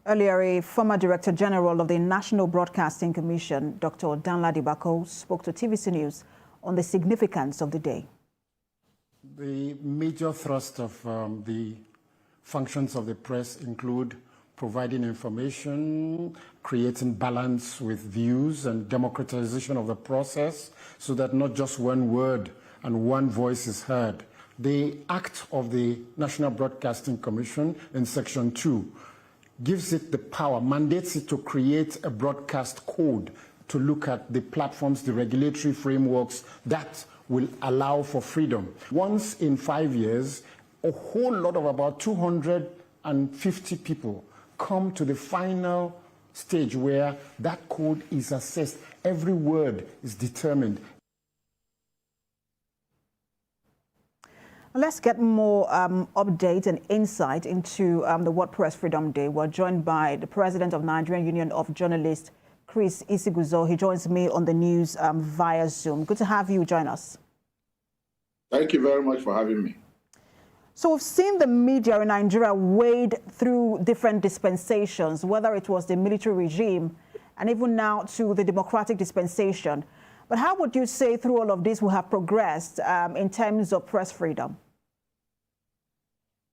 Earlier, a former Director General of the National Broadcasting Commission, Dr. Danladi Bako, spoke to TVC News on the significance of the day. The major thrust of the functions of the press include providing information, creating balance with views, and democratization of the process so that not just one word and one voice is heard. The Act of the National Broadcasting Commission in Section 2 gives it the power, mandates it to create a broadcast code to look at the platforms, the regulatory frameworks that will allow for freedom. Once in 5 years, a whole lot of about 250 people come to the final stage where that code is assessed. Every word is determined. Let's get more update and insight into the World Press Freedom Day. We're joined by the President of Nigerian Union of Journalists, Chris Isiguzo. He joins me on the news via Zoom. Good to have you join us. Thank you very much for having me. So we've seen the media in Nigeria wade through different dispensations, whether it was the military regime and even now to the democratic dispensation. But how would you say through all of this we have progressed in terms of press freedom?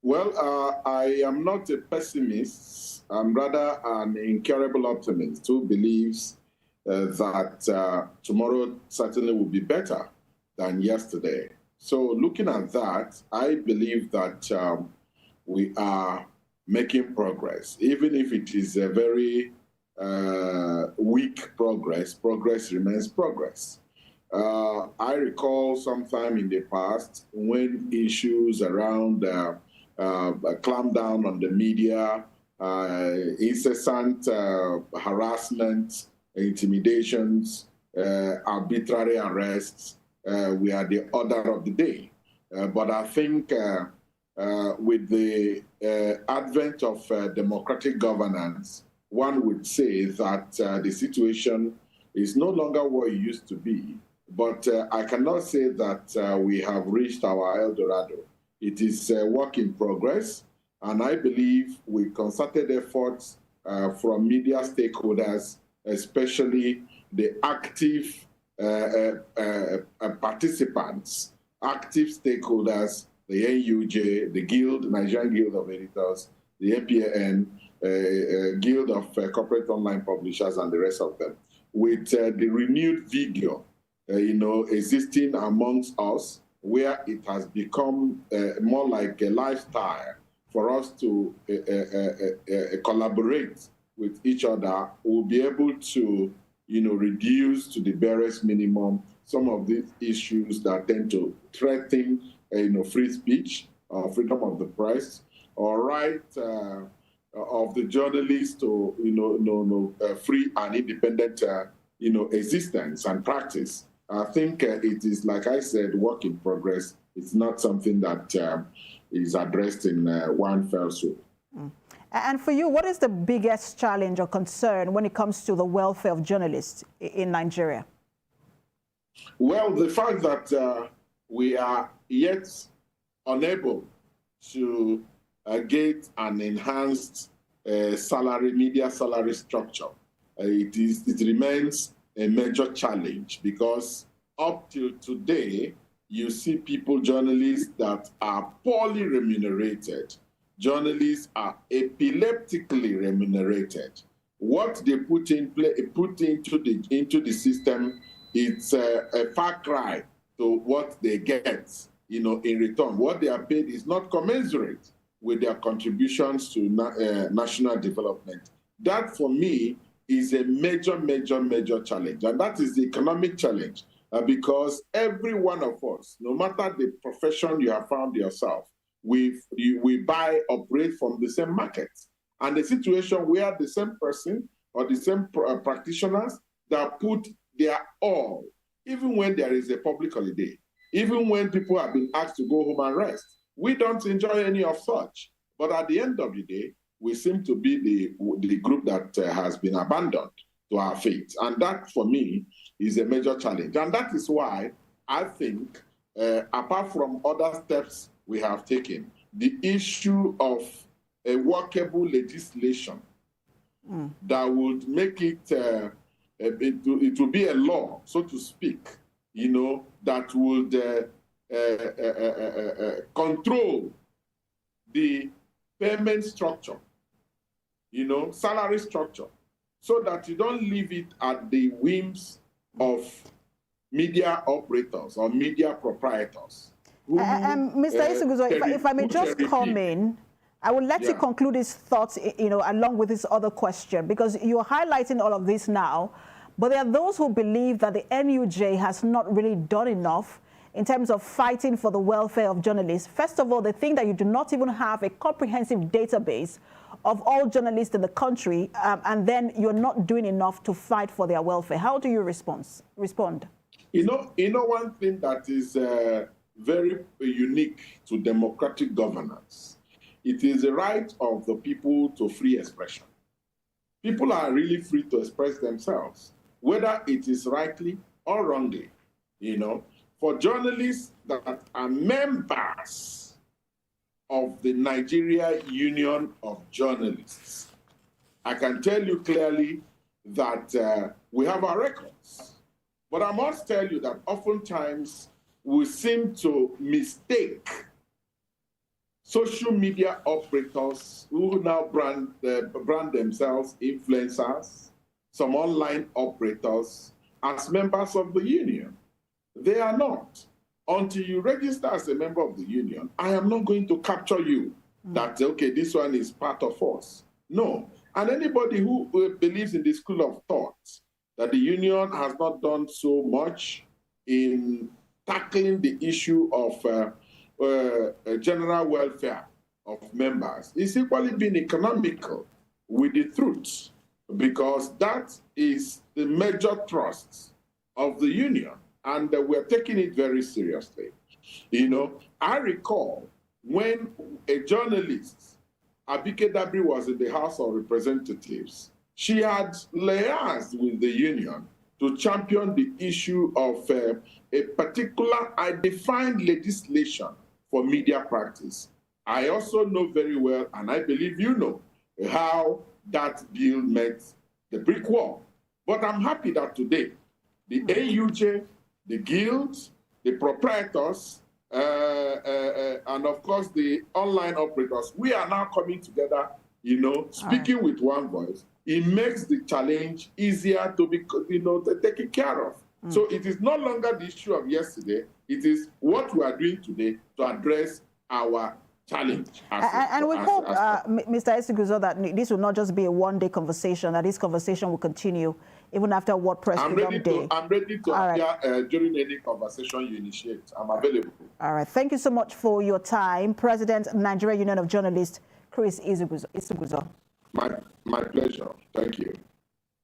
Well, I am not a pessimist. I'm rather an incurable optimist who believes that tomorrow certainly will be better than yesterday. So looking at that, I believe that we are making progress, even if it is a very weak progress. Progress remains progress. I recall sometime in the past when issues around clampdown on the media, incessant harassment, intimidations, arbitrary arrests, we are the order of the day. But I think with the advent of democratic governance, one would say that the situation is no longer what it used to be. But I cannot say that we have reached our El Dorado. It is a work in progress, and I believe with concerted efforts from media stakeholders, especially the active participants, active stakeholders, the NUJ, the Guild, Nigerian Guild of Editors, the APAN, Guild of Corporate Online Publishers, and the rest of them, with the renewed vigor, existing amongst us, where it has become more like a lifestyle for us to collaborate with each other. We'll be able to, reduce to the barest minimum some of these issues that tend to threaten, free speech, freedom of the press, or right of the journalists to, free and independent, existence and practice. I think it is, like I said, work in progress. It's not something that is addressed in one fell swoop. And for you, what is the biggest challenge or concern when it comes to the welfare of journalists in Nigeria? Well, the fact that we are yet unable to get an enhanced media salary structure. It remains a major challenge because up till today, you see journalists that are poorly remunerated. Journalists are epileptically remunerated. What they put into the system, it's a far cry to what they get, in return. What they are paid is not commensurate with their contributions to national development. That, for me, is a major, major, major challenge. And that is the economic challenge, because every one of us, no matter the profession you have found yourself, we operate from the same market. And the situation where the same person or the same practitioners that put their all, even when there is a public holiday, even when people have been asked to go home and rest, we don't enjoy any of such. But at the end of the day, we seem to be the group that has been abandoned to our fate. And that, for me, is a major challenge. And that is why I think, apart from other steps we have taken, the issue of a workable legislation that would make it, it will be a law, so to speak, that would control the payment structure, salary structure, so that you don't leave it at the whims of media operators or media proprietors. Mr. Isiguzo, if I may just come in, I will let you conclude his thoughts, along with this other question, because you're highlighting all of this now, but there are those who believe that the NUJ has not really done enough in terms of fighting for the welfare of journalists. First of all, they think that you do not even have a comprehensive database of all journalists in the country, and then you're not doing enough to fight for their welfare. How do you respond? One thing that is very unique to democratic governance, it is the right of the people to free expression. People are really free to express themselves, whether it is rightly or wrongly. For journalists that are members of the Nigeria Union of Journalists, I can tell you clearly that we have our records. But I must tell you that oftentimes we seem to mistake social media operators who now brand themselves influencers, some online operators, as members of the union. They are not. Until you register as a member of the union, I am not going to capture you that, okay, this one is part of us. No. And anybody who believes in the school of thought that the union has not done so much in tackling the issue of general welfare of members is equally being economical with the truth, because that is the major thrust of the union, and we're taking it very seriously. I recall when a journalist, Abike Dabri, was in the House of Representatives, she had liaised with the union to champion the issue of a particular defined legislation for media practice. I also know very well, and I believe you know, how that bill met the brick wall. But I'm happy that today, the NUJ, the guilds, the proprietors, and of course the online operators, we are now coming together, speaking with one voice. It makes the challenge easier to be, taken care of. So it is no longer the issue of yesterday. It is what we are doing today to address our challenge. And we hope, Mr. Isiguzo, that this will not just be a one-day conversation, that this conversation will continue even after World Press Freedom Day. I'm ready to appear during any conversation you initiate. I'm available. All right. Thank you so much for your time. President, Nigeria Union of Journalists, Chris Isiguzo. My pleasure. Thank you.